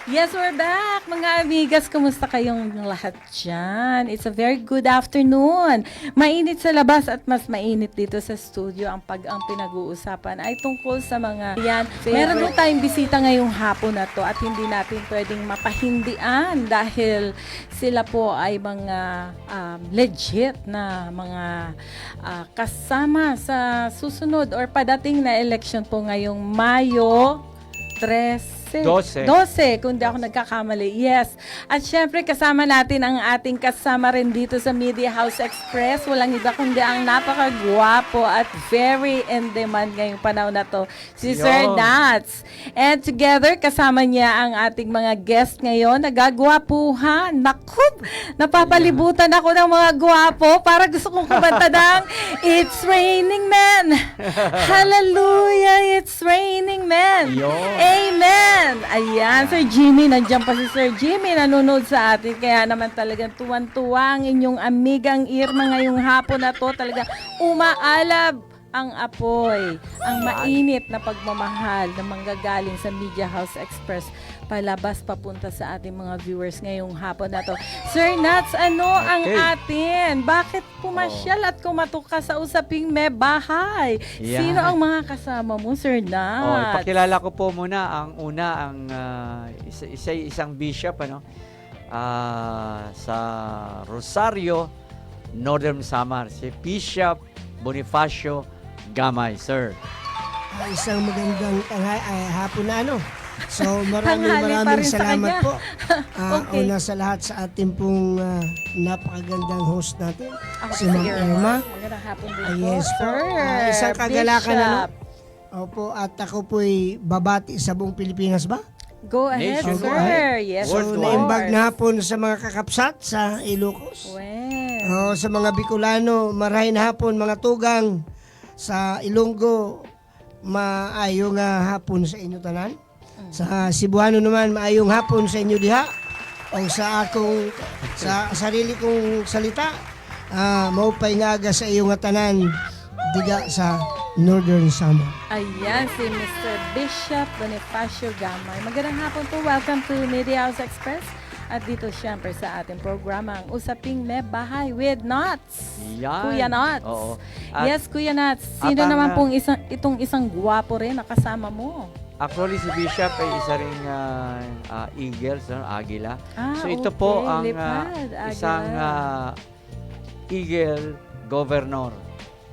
Yes, we're back, mga amigas. Kumusta kayong lahat dyan? It's a very good afternoon. Mainit sa labas at mas mainit dito sa studio. Ang pinag-uusapan ay tungkol sa mga yan. Meron po tayong bisita ngayong hapon na to at hindi natin pwedeng mapahindian dahil sila po ay mga legit na mga kasama sa susunod or padating na election po ngayong Mayo 12, kung di ako nagkakamali. Yes. At syempre, kasama natin ang ating kasama rin dito sa Media House Express. Walang iba kundi ang napakagwapo at very in demand ngayong panahon na to, si Sir Nats. And together, kasama niya ang ating mga guest ngayon. Nagagwapuhan. Naku, napapalibutan ako ng mga gwapo para gusto kong kumanta ng It's Raining Men. Hallelujah, it's raining men. Amen. Ayan, Sir Jimmy, nandiyan pa si Sir Jimmy, nanonood sa atin. Kaya naman talagang tuwan-tuwa ang inyong amigang Irma ngayong hapon na to. Talagang umaalab ang apoy, ang mainit na pagmamahal na manggagaling sa Media House Express palabas papunta sa ating mga viewers ngayong hapon na to. Sir Nats, ano ang atin? Bakit pumasyal at kumatok ka sa usaping may bahay? Sino ang mga kasama mo, Sir Nats? Ipakilala ko po muna ang una, ang isang bishop sa Rosario, Northern Samar, si Bishop Bonifacio Gamay, sir. Isang magandang hapon na So Tanghali pa maraming rin sa salamat kanya. po. Okay. Una sa lahat sa ating pong napakagandang host natin, Ako si Ma'am Irma. Magandang hapon din po, Yes po. Sir. Isang kagalakan Bishop. Opo, at ako po'y babati sa buong Pilipinas ba? Go ahead, Nation. sir. Go ahead. Yes, So, of naimbag course. na hapon sa mga kakapsat sa Ilocos. Well. Sa mga Bicolano, marahin hapon mga tugang sa Ilonggo, maayong hapon sa inyo tanan. Sa Cebuano naman, maayong hapon sa inyo diha. O sa akong, sa sarili kong salita, maupay nga aga sa iyong tanan diga sa Northern Samar. Ayan, si Mr. Bishop Bonifacio Gamay. Magandang hapon po. Welcome to Media House Express. At dito siyempre sa ating programa, ang Usaping May Bahay with Nats. Yan. Kuya Nats. Oo. Yes, Kuya Nats. Sino ang, naman pong itong isang gwapo rin na kasama mo? Actually, si Bishop ay isa ring eagles, agila. So ito okay. po ang Lipad, isang agila. eagle governor.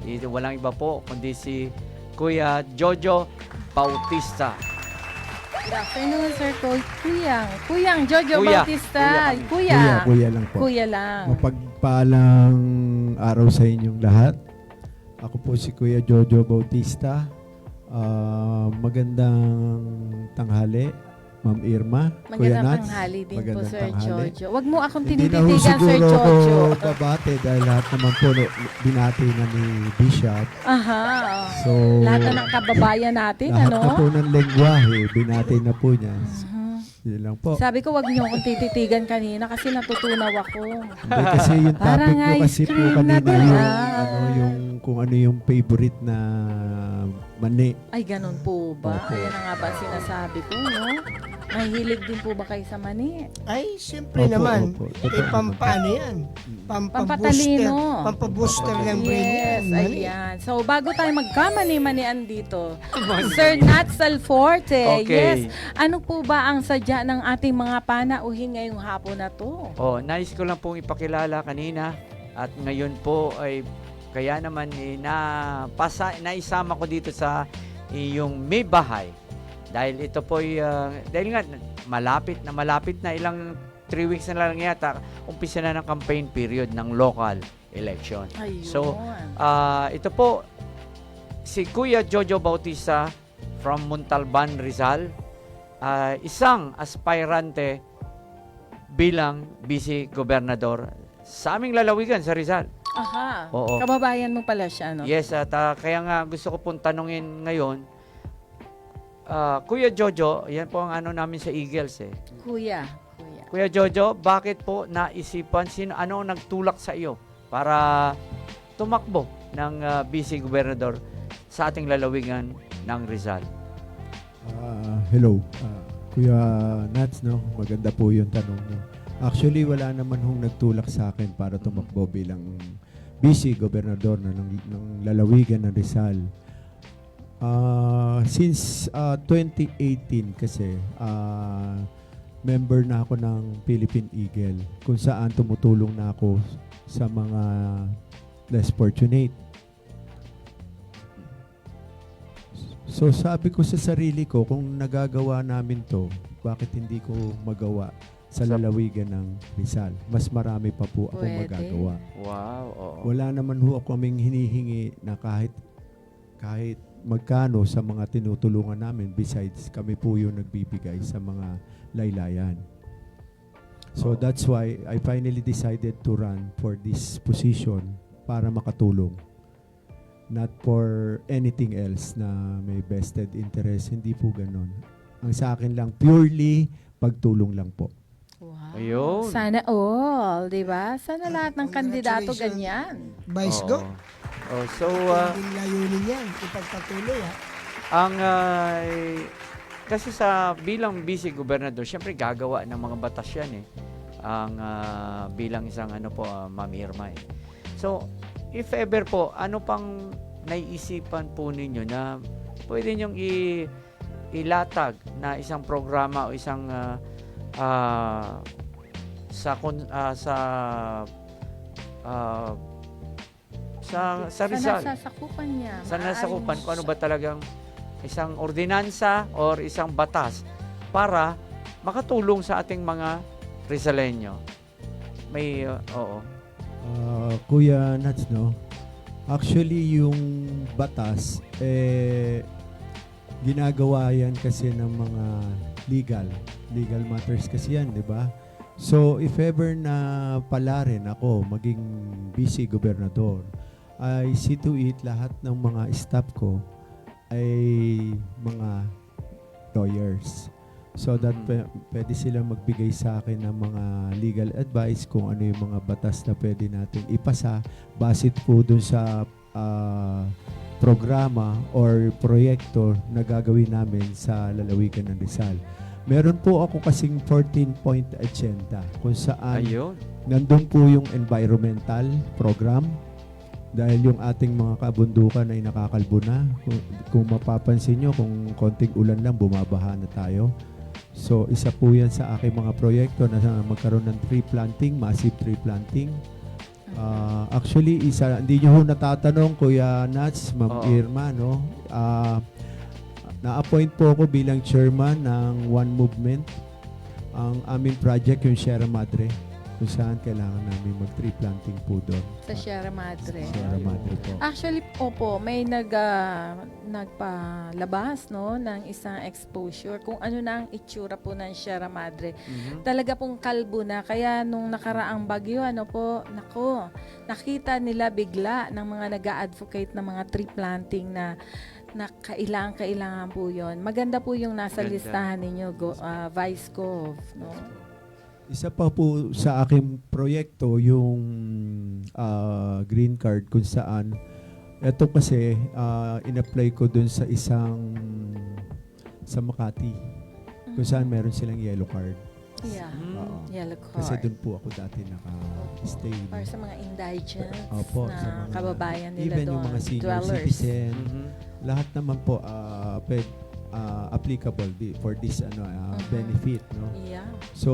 Ito, walang iba po kundi si Kuya Jojo Bautista. Good afternoon, Sir Kuyang Jojo Kuya. Bautista. Kuya lang po. Kuya lang. Mapagpalang araw sa inyong lahat. Ako po si Kuya Jojo Bautista. Magandang tanghali, Ma'am Irma. Kuya Magandang Nats. tanghali din po, Magandang Sir tanghali. Jojo. Wag mo akong Hindi na ho tinititigan, Sir siguro Jojo. ako babate dahil lahat naman po binati na ni Bishop. Aha. So, Lahat na ng kababayan natin, lahat ano? na po ng lengguwahe, binati na po niya. Mhm. Yun lang po. Sabi ko, wag niyo akong tititigan kanina kasi natutunaw ako. Hindi, kasi yung Parang topic ko kasi ice po cream kanina na yung, ba? kung ano yung favorite na mani. Ay, ganun po ba? Opo. Ayan na nga ba ang sinasabi ko, no? Mahilig din po ba kayo sa mani? Ay, siyempre Opo, naman. opo. Totoo Pampaano yan? Pampatalino. Pampabooster ng brain yan. Yes, ayan. So, bago tayo magkamani-manian dito, Sir Nat Salforte, Okay. yes. Ano po ba ang sadya ng ating mga panauhin ngayong hapon na to? Nais ko lang pong ipakilala kanina at ngayon po ay kaya naman naisama ko dito sa iyong may bahay. Dahil ito po dahil nga malapit na ilang 3 weeks na lang yata umpisa na ng campaign period ng local election. Ayun. So, ito po si Kuya Jojo Bautista from Montalban, Rizal, isang aspirante bilang vice gobernador sa aming lalawigan sa Rizal. Aha. Oo. Kababayan mo pala siya, no? Yes, at kaya nga gusto ko pong tanungin ngayon, Kuya Jojo, yan po ang ano namin sa Eagles eh. Kuya. Kuya Jojo, bakit po naisipan, ano ang nagtulak sa iyo para tumakbo ng vice gobernador sa ating lalawigan ng Rizal? Hello. Kuya Nats, no? Maganda po yung tanong mo. Actually, wala naman hong nagtulak sa akin para tumakbo bilang vice gobernador ng lalawigan ng Rizal. Since 2018 kasi, member na ako ng Philippine Eagle kung saan tumutulong na ako sa mga less fortunate. So sabi ko sa sarili ko, kung nagagawa namin to, bakit hindi ko magawa sa lalawigan ng Rizal? Mas marami pa po akong Pwede. magagawa. Wow, oo. Wala naman ho ako kaming hinihingi na kahit magkano sa mga tinutulungan namin, besides kami po yung nagbibigay sa mga laylayan. So that's why I finally decided to run for this position para makatulong. Not for anything else na may vested interest. Hindi po ganon. Ang sa akin lang, purely pagtulong lang po. Wow. Ayun. Sana all, di ba? Sana lahat ng kandidato Congratulations. ganyan. Vice Oo. Go. Oh, so, Yung layunin yan, ipagpatuloy ha. ang kasi sa bilang vice gobernador, syempre gagawa ng mga batas yan eh. Ang bilang isang Ma'am Irma eh. So, if ever po, ano pang naiisipan po ninyo na pwede nyong ilatag na isang programa o isang sa Rizal? Sa nasasakupan niya. Sa nasakupan, Maaaring- kung ano ba talagang isang ordinansa or isang batas para makatulong sa ating mga Rizalenyo. May, oo. Kuya Nats, no? Actually, yung batas, ginagawa yan kasi ng mga legal matters kasi yan, di ba? So, if ever na pala rin ako maging vice gobernador, I see to it lahat ng mga staff ko ay mga lawyers. So that pwede silang magbigay sa akin ng mga legal advice kung ano yung mga batas na pwede natin ipasa base po dun sa programa or proyekto na gagawin namin sa lalawigan ng Rizal. Meron po ako kasing 14-point agenda kung saan Ayun. nandun po yung environmental program dahil yung ating mga kabundukan ay nakakalbo na. Kung mapapansin nyo, kung konting ulan lang, bumabaha na tayo. So, isa po yan sa aking mga proyekto na magkaroon ng tree planting, massive tree planting. Actually, hindi nyo ho natatanong, Kuya Nats, Ma'am Oo. Irma, no? Na-appoint po ako bilang chairman ng One Movement. Ang aming project, yung Sierra Madre, kung saan kailangan namin mag-tree planting po doon. Sa Sierra Madre. Sierra Madre po. Actually, opo, may nagpalabas no, ng isang exposure kung ano na ang itsura po ng Sierra Madre. Mhm. Talaga pong kalbo na. Kaya nung nakaraang bagyo, nakita nila bigla ng mga nag-a-advocate ng mga tree planting na kailangan po yun. Maganda po yung nasa Ganda. listahan ninyo, Vice Gov. No? Isa pa po sa aking proyekto yung green card kung saan ito kasi in-apply ko dun sa sa Makati kung saan meron silang yellow card. Yeah. Oo. Yellow card. Kasi dun po ako dati naka-stay. Para sa mga indigents Opo, na sa mga- kababayan nila Even doon. yung mga senior dwellers. citizen, Mhm. lahat naman po applicable for this benefit, no? Yeah. So,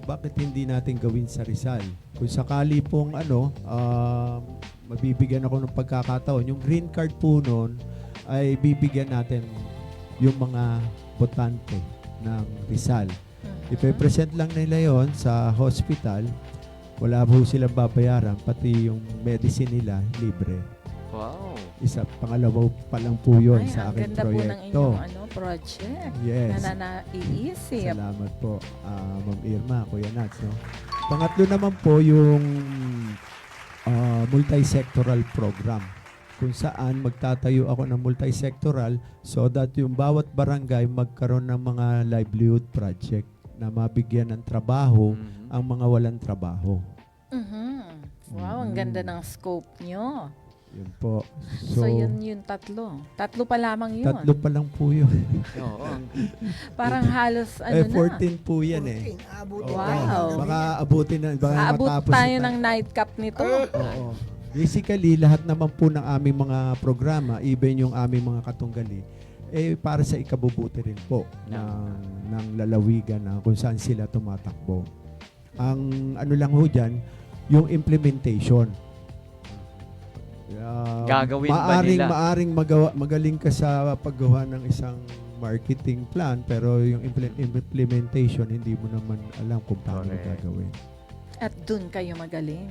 bakit hindi natin gawin sa Rizal? Kung sakali pong mabibigyan ako ng pagkakataon, yung green card po noon ay bibigyan natin yung mga botante ng Rizal. Ipe-present lang nila yon sa hospital. Wala po silang babayaran, pati yung medicine nila libre. Wow. Pangalawa pa lang po yun Ay, sa ang aking ganda po ng proyekto. inyong project. Yes. Na naiisip. Salamat po, Ma'am Irma, Kuya Nats. No? Pangatlo naman po yung multi-sectoral program kung saan magtatayo ako ng multi-sectoral so that yung bawat barangay magkaroon ng mga livelihood project na mabigyan ng trabaho Mhm. ang mga walang trabaho. Mhm. Wow, ang ganda ng scope nyo. Yun po. So, yun yung tatlo. Tatlo pa lamang yun. Tatlo pa lang po yun. Oo. Parang halos ano 14 po yan 14, abutin Wow. tayo. Baka abutin na. Baka na. Aabot matapos tayo na ng nightcap nito. Oo. Basically, lahat naman po ng aming mga programa, even yung aming mga katunggali, para sa ikabubuti rin po ng lalawigan na kung saan sila tumatakbo. Ang ano lang ho dyan, yung implementation. Gagawin ba nila? Maaring magaling ka sa paggawa ng isang marketing plan, pero yung implementation, hindi mo naman alam kung paano Correct. gagawin. At dun kayo magaling.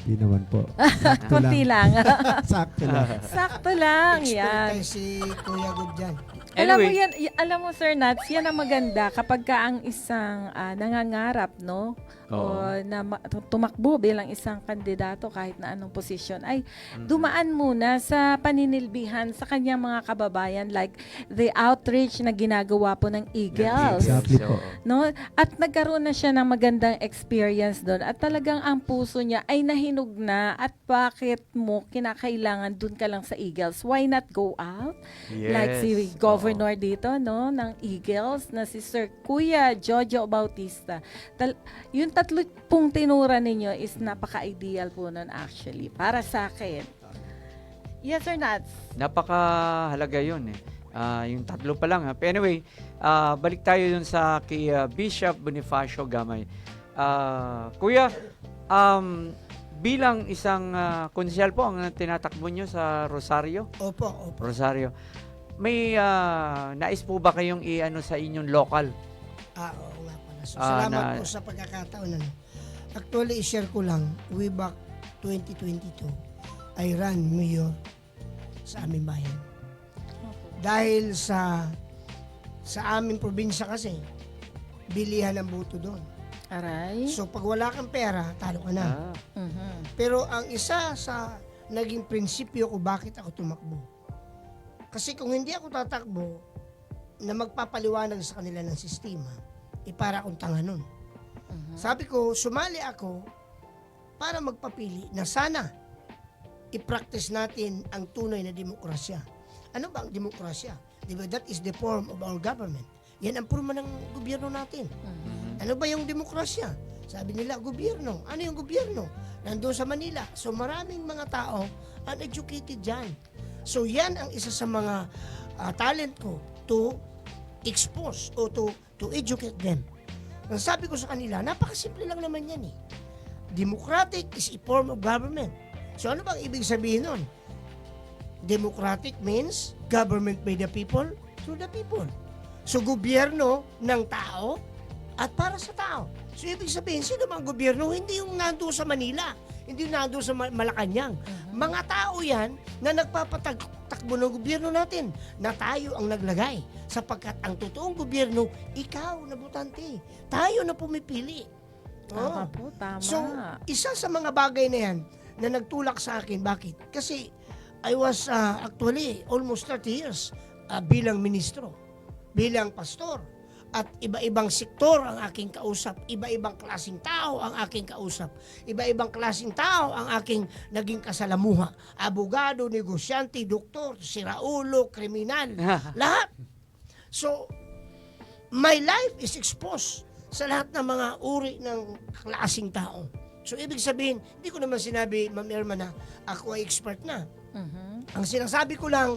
Hindi naman po. Sakto Kunti lang. Sakto lang. Sakto lang. Expert Yan. tayo si Kuya Gub dyan. Alam mo Anyway, yan, alam mo Sir Nats, yan ang maganda kapag ka ang isang nangangarap, no? O na tumakbo bilang isang kandidato kahit na anong posisyon ay dumaan muna sa paninilbihan sa kanyang mga kababayan like the outreach na ginagawa po ng Eagles. Exactly po. No? At nagkaroon na siya ng magandang experience doon at talagang ang puso niya ay nahinog na at bakit mo kinakailangan doon ka lang sa Eagles? Why not go out? Yes. Like si Governor dito, no, ng Eagles na si Sir Kuya Jojo Bautista. Yung tatlo pong tinura ninyo is napaka-ideal po nun actually para sa akin. Yes, Sir Nats. Napakahalaga yun eh. Yung tatlo pa lang. But anyway, balik tayo dun sa kay Bishop Bonifacio Gamay. Kuya, bilang isang konsyal po ang tinatakbo nyo sa Rosario. Opo. Rosario. May nais po ba kayong i-ano sa inyong local? Oo nga pala. So, salamat po sa pagkakataon. Actually, i-share ko lang, way back 2022, I ran mayor sa aming bayan. Dahil sa aming probinsya kasi, bilihan ang boto doon. Aray. So, pag wala kang pera, talo ka na. Mhm. Pero ang isa sa naging prinsipyo ko bakit ako tumakbo. Kasi kung hindi ako tatakbo na magpapaliwanag sa kanila ng sistema, para akong tanga nun. Sabi ko, sumali ako para magpapili na sana i-practice natin ang tunay na demokrasya. Ano ba ang demokrasya? Diba, that is the form of our government. Yan ang forma ng gobyerno natin. Ano ba yung demokrasya? Sabi nila, gobyerno. Ano yung gobyerno? Nandoon sa Manila. So maraming mga tao uneducated dyan. So yan ang isa sa mga talent ko to expose o to educate them. Ang sabi ko sa kanila, napakasimple lang naman yan eh. Democratic is a form of government. So ano bang ibig sabihin nun? Democratic means government by the people, through the people. So gobyerno ng tao at para sa tao. So ibig sabihin, sino bang gobyerno? Hindi yung nandoon sa Manila, hindi yung nandoon sa Malacanang. Mga tao yan na nagpapatakbo ng gobyerno natin na tayo ang naglagay. Sapagkat ang totoong gobyerno, ikaw na butante. Tayo na pumipili. Tama po, tama. So, isa sa mga bagay na yan na nagtulak sa akin. Bakit? Kasi I was actually almost 30 years bilang ministro, bilang pastor. At iba-ibang sektor ang aking kausap, iba-ibang klaseng tao ang aking kausap, iba-ibang klaseng tao ang aking naging kasalamuha. Abogado, negosyante, doktor, siraulo, kriminal, lahat. So, my life is exposed sa lahat ng mga uri ng klaseng tao. So, ibig sabihin, hindi ko naman sinabi, Ma'am Irma, na ako ay expert na. Ang sinasabi ko lang,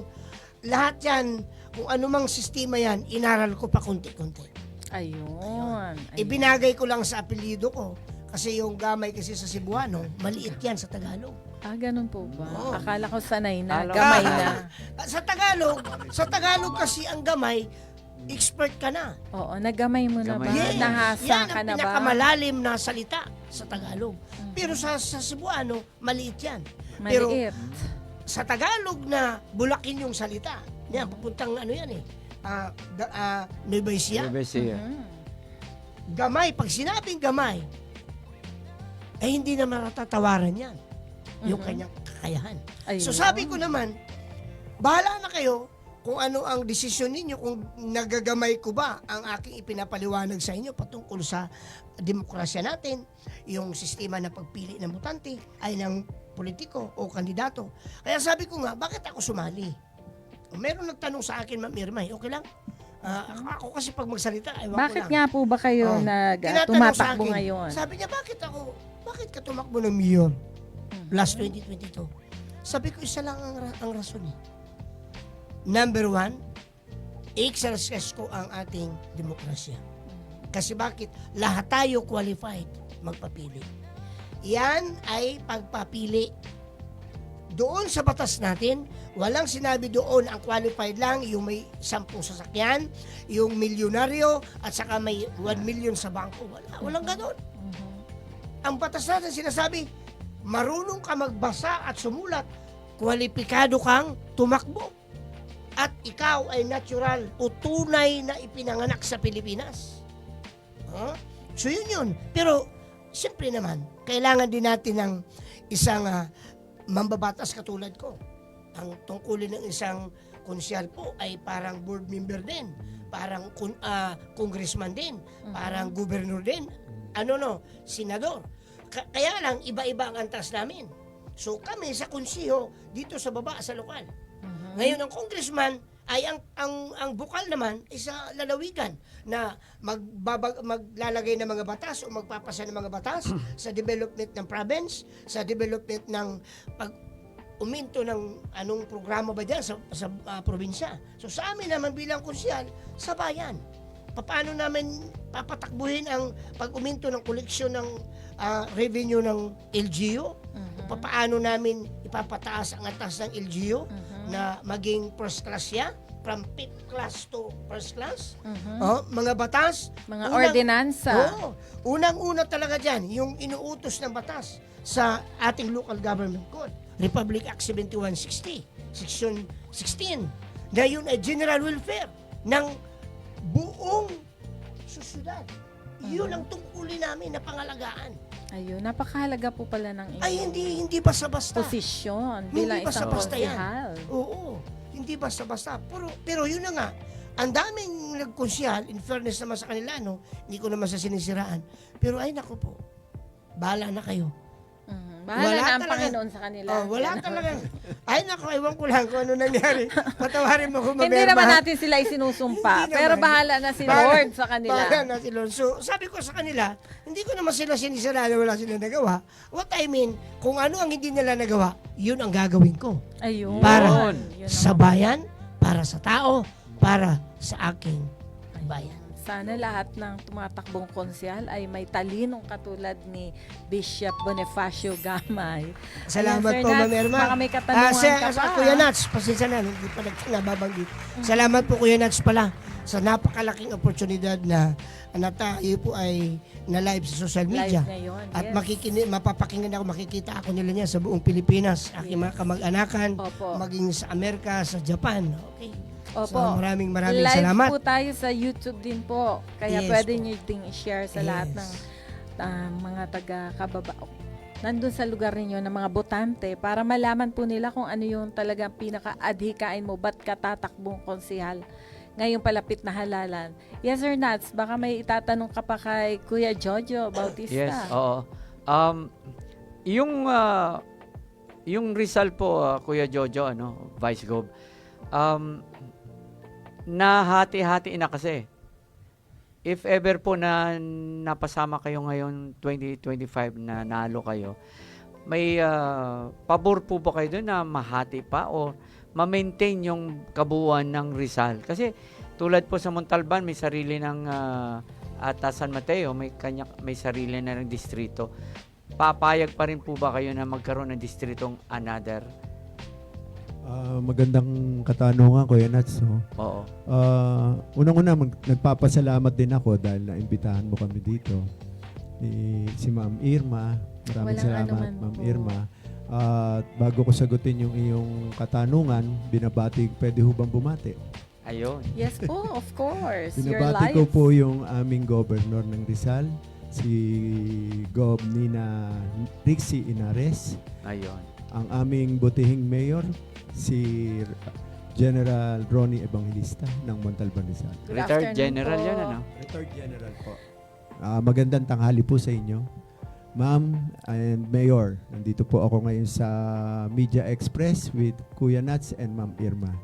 lahat yan, kung anumang sistema yan, inaral ko pa konti-konti. Ayun. Ibinagay ko lang sa apelyido ko. Kasi yung gamay kasi sa Cebuano, maliit yan sa Tagalog. Ganun po ba? Oo. Akala ko sanay na, Alam- gamay na. Sa Tagalog kasi ang gamay, expert ka na. Oo, nagamay mo na ba? Gamay. Yes, Nahasa yan ka ang na ba? pinakamalalim na salita sa Tagalog. Pero sa Cebuano, maliit yan. Pero Maliit. sa Tagalog na bulakin yung salita, yan, papuntang ano yan eh, Nueva Ecija. Gamay, pag sinabing gamay, ay hindi na matatatawaran yan. Yung kanyang kakayahan. Ayun. So sabi ko naman, bahala na kayo kung ano ang desisyon ninyo, kung nagagamay ko ba ang aking ipinapaliwanag sa inyo patungkol sa demokrasya natin, yung sistema na pagpili ng botante ay ng politiko o kandidato. Kaya sabi ko nga, bakit ako sumali? Meron nagtanong sa akin, Ma'am Irma, okay lang? Ako kasi pag magsalita, ewan ko Bakit lang. nga po ba kayo Tinatanong sa tumatakbo akin, ngayon? Sabi niya, bakit ka tumakbo ng mayor last 2022? Sabi ko, isa lang ang rason eh. Number one, i-exercise ko ang ating demokrasya. Kasi bakit? Lahat tayo qualified magpapili. Yan ay pagpapili. Doon sa batas natin, walang sinabi doon ang qualified lang, yung may 10 sasakyan, yung milyonaryo, at saka may 1 million sa bangko. Walang ganon. Ang batas natin sinasabi, marunong ka magbasa at sumulat, kwalipikado kang tumakbo. At ikaw ay natural o tunay na ipinanganak sa Pilipinas. So yun. Pero, siyempre naman, kailangan din natin ng isang mambabatas katulad ko. Ang tungkulin ng isang konsyal po ay parang board member din, parang congressman din, parang gobernador din, senador. Kaya lang, iba-iba ang antas namin. So kami sa konsiho, dito sa baba, sa lokal. Ngayon, ang congressman ay ang bukal naman ay sa lalawigan na maglalagay ng mga batas o magpapasa ng mga batas sa development ng province, sa development ng uminto ng anong programa ba dyan sa probinsya. So sa amin naman bilang konsyal, sa bayan. Paano namin papatakbuhin ang pag-uminto ng koleksyon ng revenue ng LGU? Paano namin ipapataas ang atas ng LGU na maging first class siya? From 5th class to first class? Mga batas? Mga ordinansa. Unang-una talaga dyan, yung inuutos ng batas sa ating local government code. Republic Act 7160, Section 16, na yun ay general welfare ng buong susyudad. Yun ang tungkulin namin na pangalagaan. Ayun, napakahalaga po pala ng Ay, inyong hindi basta-basta. posisyon Hindi bilang isang basta-basta yan. konsehal. Oo, hindi basta-basta. Pero yun na nga, ang daming nagkonsyal, in fairness naman sa kanila, hindi ko naman sa sinisiraan. Pero ay nako po, bahala na kayo. Bahala Wala na ang talaga. Panginoon sa kanila. Wala talaga. Ay nako, ewan ko lang kung ano nangyari. Patawarin mo kung Hindi naman natin sila isinusumpa, Hindi pero naman. bahala na si Bahala- Lord sa kanila. Bahala na si Lord. So, sabi ko sa kanila, hindi ko naman sila sinisiraan na wala sila nagawa. What I mean, kung ano ang hindi nila nagawa, yun ang gagawin ko. Ayun. Para Yun sa naman. bayan, para sa tao, para sa aking bayan. Sana lahat ng tumatakbong konsyal ay may talinong katulad ni Bishop Bonifacio Gamay. Salamat Ayan, Sir po, Nats, Ma'am Irma. baka may katanungan ka pa. Kuya Nats, pasensya na, hindi pa nababanggit. Salamat po, Kuya Nats pala, sa napakalaking oportunidad na tayo po ay na live sa social media. Live ngayon, At yes. mapapakinggan ako, makikita ako nila niya sa buong Pilipinas, aking mga kamag-anakan, Opo. maging sa Amerika, sa Japan. Okay. Opo. So, maraming Live salamat. po tayo sa YouTube din po. Kaya Yes pwede po. nyo ding i-share sa Yes. lahat ng mga taga-kababa. Nandun sa lugar ninyo ng mga botante para malaman po nila kung ano yung talagang pinaka-adhikain mo, ba't ka tatakbong konsehal ngayong palapit na halalan. Yes, Sir Nats, baka may itatanong ka pa kay Kuya Jojo Bautista. Yes, oo. Yung Rizal po, Kuya Jojo, Vice Gov, nahati-hati na kasi. If ever po na napasama kayo ngayon 2025 na nalo kayo, may pabor po ba kayo doon na mahati pa o ma-maintain yung kabuuan ng Rizal? Kasi tulad po sa Montalban, may sarili ng at San Mateo, may sarili na ng distrito. Papayag pa rin po ba kayo na magkaroon ng distritong another? Magandang katanungan, Kuya Nats. No? Oo. Unang-una, nagpapasalamat din ako dahil naimbitahan mo kami dito. Si Ma'am Irma. Maraming Walang salamat, anuman Ma'am po. Irma. At bago ko sagutin yung iyong katanungan, binabati, pwede ho bang bumati? Ayun. Yes po, of course. Your Binabati life. ko po yung aming governor ng Rizal, si Gov. Nina Rixie Inares, Ayun. ang aming butihing mayor, si General Ronnie Evangelista ng Montalban Rizal. Good Retired afternoon general po. yan, ano? Retired General po. Magandang tanghali po sa inyo. Ma'am and Mayor, nandito po ako ngayon sa Media Express with Kuya Nats and Ma'am Irma.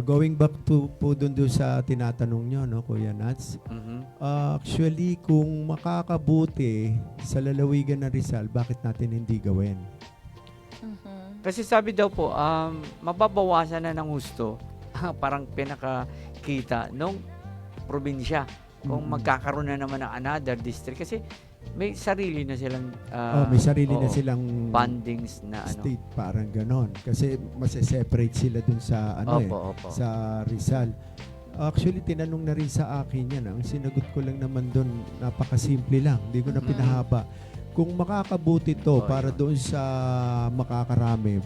Going back to po dun sa tinatanong nyo, no, Kuya Nats. Mhm. Actually, kung makakabuti sa lalawigan ng Rizal, bakit natin hindi gawin? Mhm. Kasi sabi daw po, mababawasan na ng husto, parang pinakakita nung probinsya. Kung Mhm. magkakaroon na naman ng another district. Kasi may sarili na silang May sarili na oo, silang bandings na ano. state, parang ganon. Kasi mase-separate sila dun sa Opo. sa Rizal. Actually, tinanong na rin sa akin yan. Ang sinagot ko lang naman doon, napakasimple lang. Hindi ko na Mhm. pinahaba. Kung makakabuti to Oh, para yun. doon sa makakarami,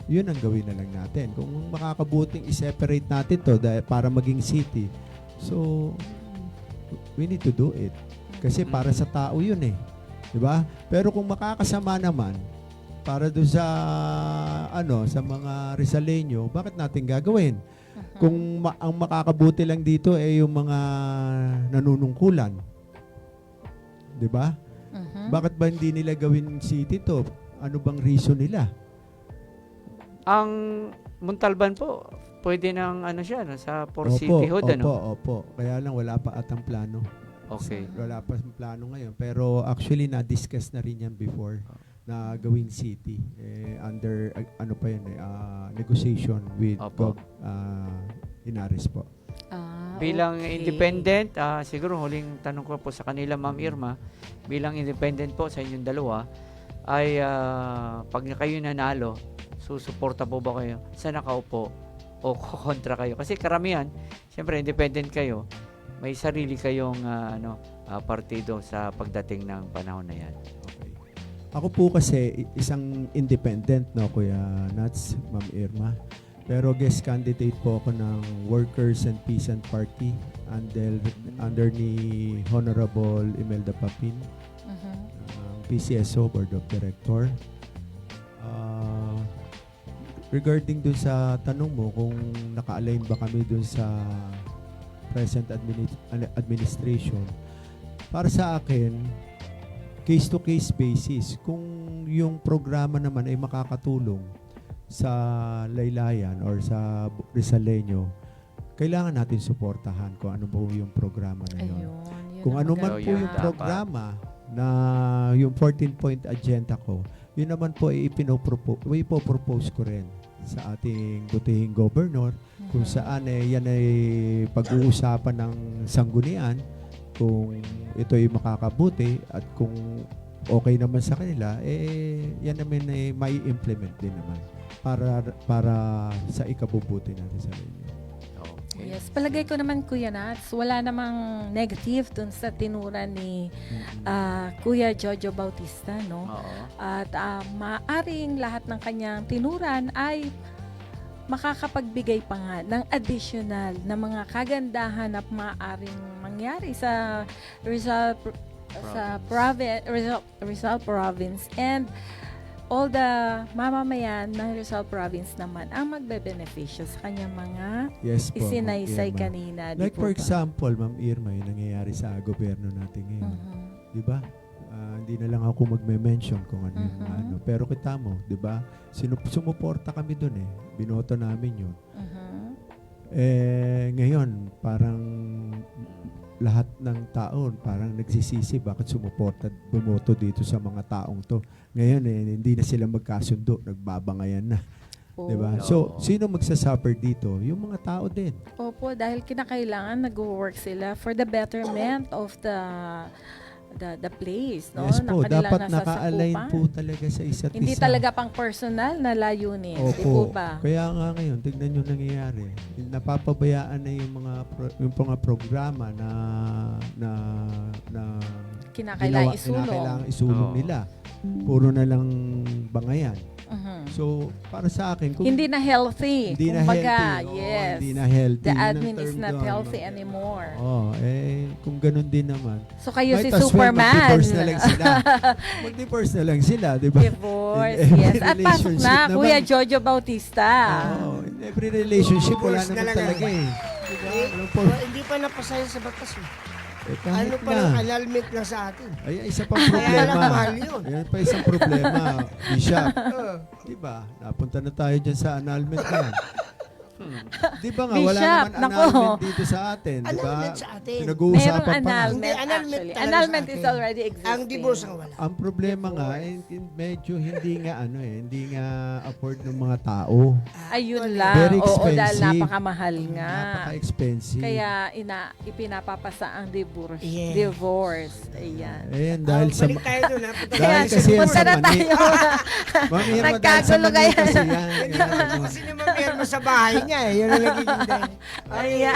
yun ang gawin na lang natin. Kung makakabuting i-separate natin to para maging city, so we need to do it. Kasi para sa tao yun eh. Diba? Pero kung makakasama naman, para doon sa sa mga Rizaleño, bakit natin gagawin? Mhm. Kung ang makakabuti lang dito ay yung mga nanunungkulan. 'Di ba? Mhm. Bakit ba hindi nila gawin city to? Ano bang reason nila? Ang Montalban po, pwede nang ano siya, no, sa for cityhood, ano? Opo. Kaya lang wala pa atang plano. Okay. Wala pa plano ngayon. Pero actually na-discuss na rin yan before na gawing city. Under negotiation with Opo. Inaris po. Bilang Okay. independent, siguro huling tanong ko po sa kanila, Ma'am Irma, bilang independent po sa inyong dalawa, ay pag kayo nanalo, susuporta po ba kayo sa nakaupo o kontra kayo? Kasi karamihan, siyempre independent kayo, may sarili kayong partido sa pagdating ng panahon na yan. Okay. Ako po kasi isang independent, no, Kuya Nats, Ma'am Irma. Pero guest candidate po ako ng Workers and Peasant Party under ni Honorable Imelda Papin, Mhm. PCSO, Board of Director. Regarding dun sa tanong mo kung naka-align ba kami dun sa present administration, para sa akin, case-to-case basis, kung yung programa naman ay makakatulong sa Laylayan or sa Rizaleño, kailangan natin suportahan kung ano po yung programa na yun. Ayun. Kung ano man po yun yung dapat. programa na yung 14-point agenda ko, yun naman po ay ipopropose ko rin sa ating butihing governor kung Mhm. saan yan ay pag-uusapan ng sanggunian kung ito ay makakabuti at kung okay naman sa kanila, yan naman ay may implement din naman para sa ikabubuti natin sa inyo. Okay. Yes, palagay ko naman, Kuya Nats, wala namang negative dun sa tinura ni Kuya Jojo Bautista, no? Oo. At maaring lahat ng kanyang tinuran ay makakapagbigay pa nga ng additional na mga kagandahan na maaring mangyari sa Rizal province and all the mamamayan ng Rizal province naman ang magbe-beneficyo sa kanyang mga Yes po, Ma'am isinaysay Irma. kanina. di Like po for ba? example, Ma'am Irma, yung nangyayari sa gobyerno natin ngayon. Mhm. Di ba? Hindi na lang ako magme-mention kung ano yung Mhm. ano. Pero kita mo, di ba? Sumuporta kami dun eh. Binoto namin yun. Mhm. Ngayon, parang lahat ng tao parang nagsisisi bakit sumuporta, bumoto dito sa mga taong to. Ngayon hindi na sila magkasundo, nagbabangayan na. Oh. Diba? So, sino magsasuffer dito? Yung mga tao din. Opo, dahil kinakailangan nag-work sila for the betterment of the place, no? Yes po, Na kanilang dapat naka-align nasasakupan. po talaga sa isa't Hindi isa. talaga pang personal na layunin, di po ba? Kaya nga ngayon, tignan nyo nangyayari. Napapabayaan na yung mga programa na Kinakailangan isulong. kinakailangan isulong Oo. nila. Puro na lang bangayan. Mhm. So, para sa akin, kung Hindi na healthy. hindi na Kumbaga, healthy, oo, yes. hindi na healthy. The Yun ang admin is term not doon, healthy Ma'am. anymore. Kung kung ganun din naman, So kayo si might as well Superman. mag-divorce na lang sila. Mag-divorce na lang sila, di ba? Divorce, In every yes. At pasok relationship na, naman. Kuya Jojo Bautista. Oo, in every relationship, wala Divorce na naman lang talaga yan. eh. Di ba? Walang Hindi pa napasaya sa batas. kahit Ano pa na. lang, annulment lang sa atin. Ay, isa pang Kaya lang problema. mahal yun. Ayan pa isang problema, Bishop. Oo. Di ba? Napunta na tayo dyan sa annulment yan. Di ba nga, wala Bishop, naman nako. annulment dito sa atin. Di ba? Annulment sa atin. Merong Pinag-uusapan pa nga. annulment, Hindi, annulment actually. talaga Annulment sa is atin. already existing. Ang divorce ang wala. Ang problema nga, medyo hindi nga hindi nga afford ng mga tao. Ayun lang. Very Oo, dahil expensive. napakamahal nga. Napaka-expensive. Kaya ipinapapasa ang divorce. Yeah. Divorce. Ayan. Ayan, dahil sa... Balik tayo doon. Dahil kasi yan punta sa na mani. tayo. Mamira, dahil sa Nagkagulo mani kayo. kasi yan. Kasi naman meron sa bahay niya eh. Yun ang nagiging dahil. Ayan.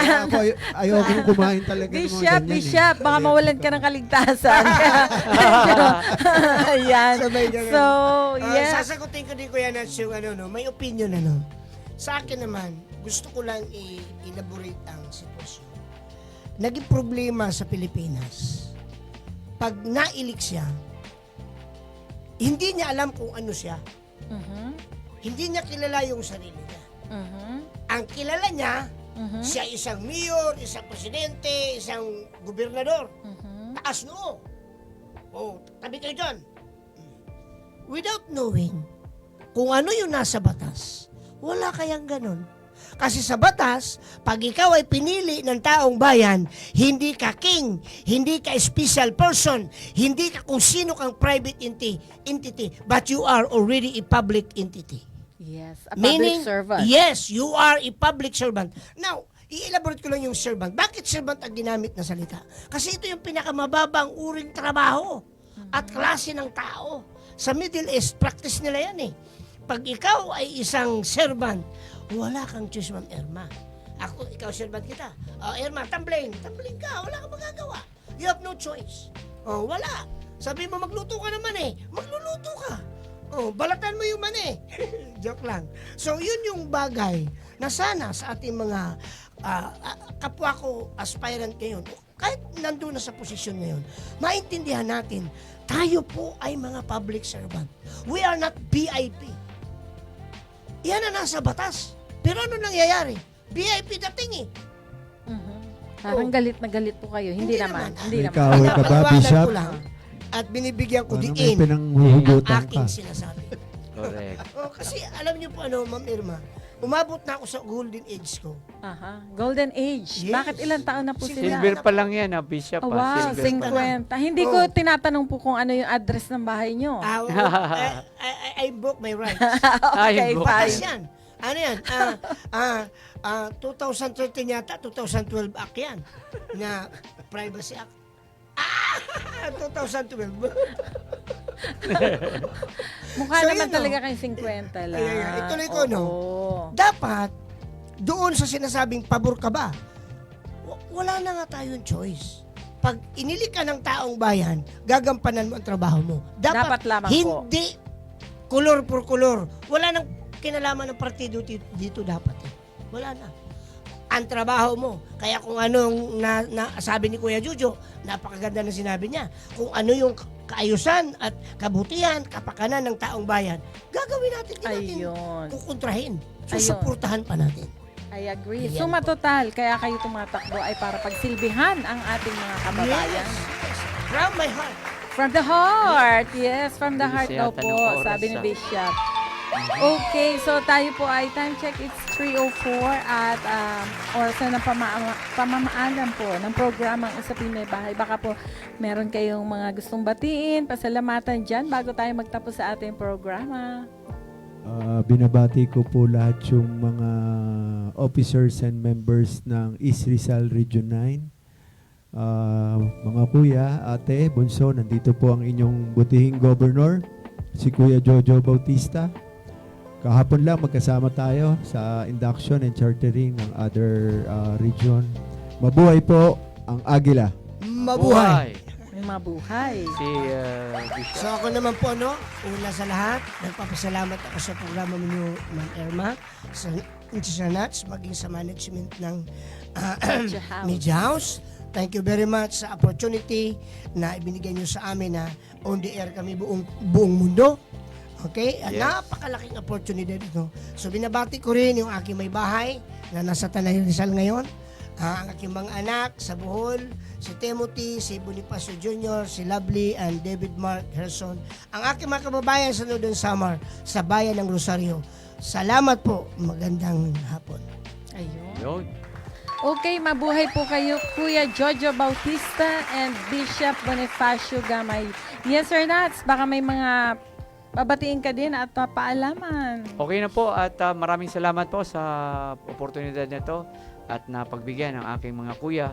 Ayoko kumain talaga ng mga Bishop, ganyan Bishop, eh. baka mawalan ka ng kaligtasan. Ayan. Sabay ganun. So, yeah. Sasagutin ko din Kuya Nats yung may opinion Sa akin naman, gusto ko lang i-elaborate ang sitwasyon. Naging problema sa Pilipinas. Pag nailik siya, hindi niya alam kung ano siya. Mhm. Hindi niya kilala yung sarili niya. Mhm. Ang kilala niya, Mhm. siya isang mayor, isang presidente, isang gobernador. Mhm. Taas noo. Oh, tabi kayo dyan. Without knowing kung ano yung nasa batas, wala kayang ganun. Kasi sa batas, pag ikaw ay pinili ng taong bayan, hindi ka king, hindi ka special person, hindi ka kung sino kang private entity, but you are already a public entity. Yes, a Meaning, public servant. yes, you are a public servant. Now, i-elaborate ko lang yung servant. Bakit servant ang ginamit na salita? Kasi ito yung pinakamababang uring trabaho at klase ng tao. Sa Middle East, practice nila yan eh. Pag ikaw ay isang servant, wala kang choice, Ma'am Irma. Ikaw servant kita. Irma, tumbling ka, wala kang magagawa. You have no choice. Wala. Sabi mo, magluto ka naman eh. Magluluto ka. Balatan mo yung mani. Joke lang. So, yun yung bagay na sana sa ating mga kapwa ko aspirant ngayon, kahit nandun na sa posisyon ngayon, maintindihan natin, tayo po ay mga public servant. We are not VIP. Yan na nasa batas. Pero ano nangyayari? VIP dating eh. Mhm. Parang galit na galit po kayo. Hindi naman. Hindi naman. Ikaw, ka ba, Pinapaliwanag Bishop? ko lang at binibigyan ko Ano, may diin pinanghuhugutan aking ka. sinasabi. Correct. Kasi alam niyo po Ma'am Irma, umabot na ako sa golden age ko. Aha. Golden age. Yes. Bakit ilang taon na po sila? Silver pa lang yan, Bishop. Oh, wow, Silver pa lang. 50. Hindi ko tinatanong po kung ano yung address ng bahay nyo. I broke my rights. Okay, Ay, Batas fine. yan. Ano yan? 2013 yata, 2012 Act yan. Na Privacy Act. 2012. Mukha So, naman yun, talaga kayong 50 lang. Ay, ituloy ko, no? Oo. Dapat, doon sa sinasabing pabor ka ba, wala na nga tayong choice. Pag inili ka ng taong bayan, gagampanan mo ang trabaho mo. Dapat lamang po. hindi kulor por kulor. Wala nang kinalaman ng partido dito dapat. Wala na. Ang trabaho mo. Kaya kung anong sabi ni Kuya Jojo, napakaganda na sinabi niya. Kung ano yung kaayusan at kabutihan, kapakanan ng taong bayan, gagawin natin. Hindi natin Ayun. kukontrahin. Ayun. Susuportahan pa natin. I agree. Ayan Suma po. total, kaya kayo tumatakbo ay para pagsilbihan ang ating mga kababayan. Yes. From my heart. From the heart. Yes, from the heart Bilis daw yata po, ng oras, sabi ni ah. Bishop. Okay, so tayo po ay time check. It's 3:04 at oras na ng pamamaalam po ng programang Usapin May Bahay. Baka po meron kayong mga gustong batiin, pasalamatan dyan bago tayo magtapos sa ating programa. Binabati ko po lahat yung mga officers and members ng East Rizal Region 9. Mga kuya, ate, bunso, nandito po ang inyong butihing governor, si Kuya Jojo Bautista. Kahapon lang magkasama tayo sa induction and chartering ng other region. Mabuhay po ang Agila. Mabuhay. May mabuhay. Si Bishop. So ako naman po, una sa lahat, nagpapasalamat ako sa programa ninyo, Ma'am Irma, sa Nats, maging sa management ng Media House. Media House. Thank you very much sa opportunity na ibinigay nyo sa amin na on the air kami buong mundo. Okay? Yes. Napakalaking opportunity ito. So binabati ko rin yung aking may bahay na nasa Tanay Rizal ngayon. Ang aking mga anak sa Bohol, si Timothy, si Bonifacio Jr., si Lovely, and David Mark Herson. Ang aking mga kababayan sa Northern Samar, sa bayan ng Rosario. Salamat po. Magandang hapon. Ayun. Yun. Okay, mabuhay po kayo, Kuya Jojo Bautista and Bishop Bonifacio Gamay. Yes, Sir Nats, baka may mga babatiin ka din at paalaman. Okay na po at maraming salamat po sa oportunidad nito at napagbigyan ng aking mga kuya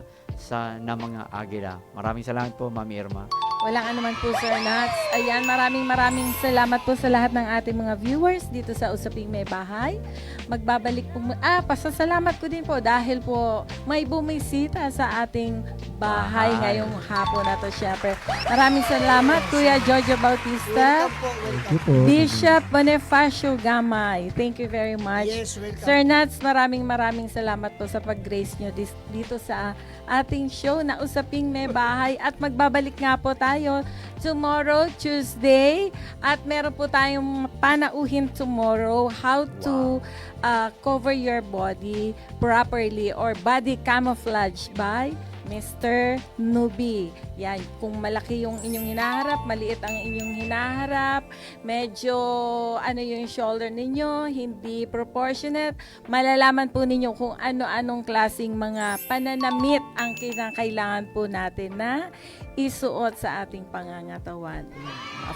na mga agila. Maraming salamat po, Mami Irma. Walang anuman po, Sir Nats. Ayan, maraming salamat po sa lahat ng ating mga viewers dito sa Usaping May Bahay. Magbabalik po, pasasalamat ko din po dahil po may bumisita sa ating bahay ngayong hapon na to, syempre. Maraming salamat, Kuya Jojo Bautista. Welcome po. Thank you po. Bishop Bonifacio Gamay. Thank you very much. Yes, welcome. Sir Nats, maraming salamat po sa pag-grace nyo dito sa ating show na Usaping May Bahay. At magbabalik nga po tayo tomorrow, Tuesday. At meron po tayong panauhin tomorrow, how to cover your body properly or body camouflage by Mr. Nubi. Yan, kung malaki yung inyong hinaharap, maliit ang inyong hinaharap, medyo yung shoulder ninyo, hindi proportionate, malalaman po ninyo kung ano-anong klaseng mga pananamit ang kailangan po natin na isuot sa ating pangangatawan.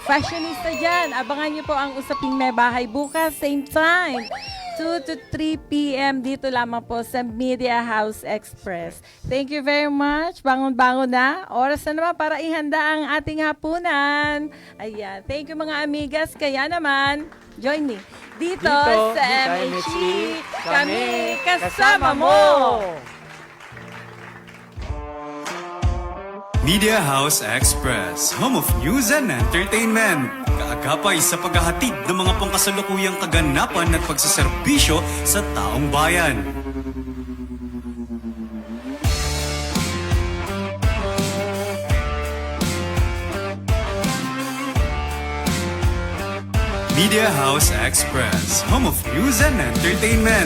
Fashionista dyan, abangan nyo po ang Usaping May Bahay bukas, same time. 2 to 3 p.m. dito lamang po sa Media House Express. Thank you very much. Bangon-bangon na. Oras na naman para ihanda ang ating hapunan. Ayan. Thank you mga amigas. Kaya naman, join me. Dito sa MHE, kami kasama mo. Media House Express, home of news and entertainment. Kaagapay sa paghahatid ng mga pangkasalukuyang kaganapan at pagsaserbisyo sa taong bayan. Media House Express, home of news and entertainment.